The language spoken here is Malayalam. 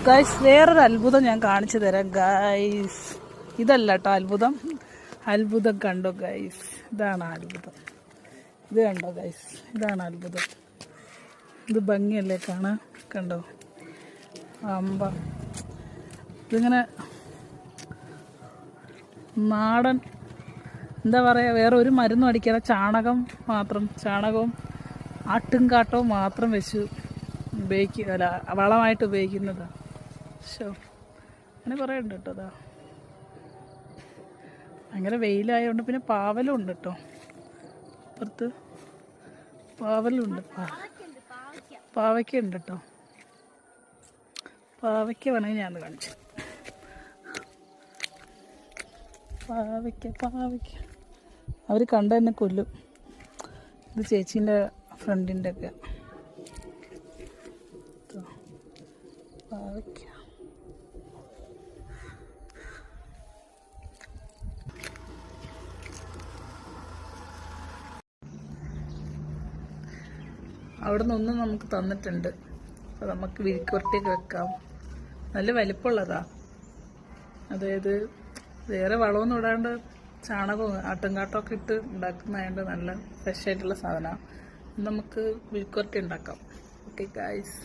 ഗൈസ് വേറൊരു അത്ഭുതം ഞാൻ കാണിച്ചു തരാം ഗൈസ്. ഇതല്ല കേട്ടോ അത്ഭുതം. അത്ഭുതം കണ്ടോ ഗൈസ്? ഇതാണ് അത്ഭുതം. ഇത് കണ്ടോ ഗൈസ്? ഇതാണ് അത്ഭുതം. ഇത് ഭംഗിയല്ലേ കാണാൻ? കണ്ടോ അമ്പ. ഇതിങ്ങനെ നാടൻ എന്താ പറയുക, വേറെ ഒരു മരുന്നും അടിക്കാതെ ചാണകവും ആട്ടുംകാട്ടവും മാത്രം വെച്ച് അല്ല വളമായിട്ട് ഉപയോഗിക്കുന്നതാണ്. അങ്ങനെ കുറേ ഉണ്ട് കേട്ടോ. അതാ ഭയങ്കര വെയിലായതുകൊണ്ട് പിന്നെ പാവലും ഉണ്ട് കേട്ടോ. അപ്പുറത്ത് പാവലുണ്ട്, പാവയ്ക്ക ഉണ്ട് കേട്ടോ. പാവയ്ക്ക വേണമെങ്കിൽ ഞാൻ കാണിച്ചു. പാവയ്ക്ക അവർ കണ്ട തന്നെ കൊല്ലും. ഇത് ചേച്ചീൻ്റെ ഫ്രണ്ടിൻ്റെ ഒക്കെ പാവയ്ക്ക. അവിടെ നിന്നൊന്നും നമുക്ക് തന്നിട്ടുണ്ട്. അപ്പോൾ നമുക്ക് വിരിക്കുവരട്ടിയൊക്കെ വെക്കാം. നല്ല വലിപ്പമുള്ളതാ. അതായത് വേറെ വളമൊന്നും ഇടാണ്ട് ചാണകവും ആട്ടുംകാട്ടമൊക്കെ ഇട്ട് ഉണ്ടാക്കുന്നതായതുകൊണ്ട് നല്ല ഫ്രഷ് ആയിട്ടുള്ള സാധനമാണ്. നമുക്ക് വിരിക്കുവരട്ടി ഉണ്ടാക്കാം. Okay guys.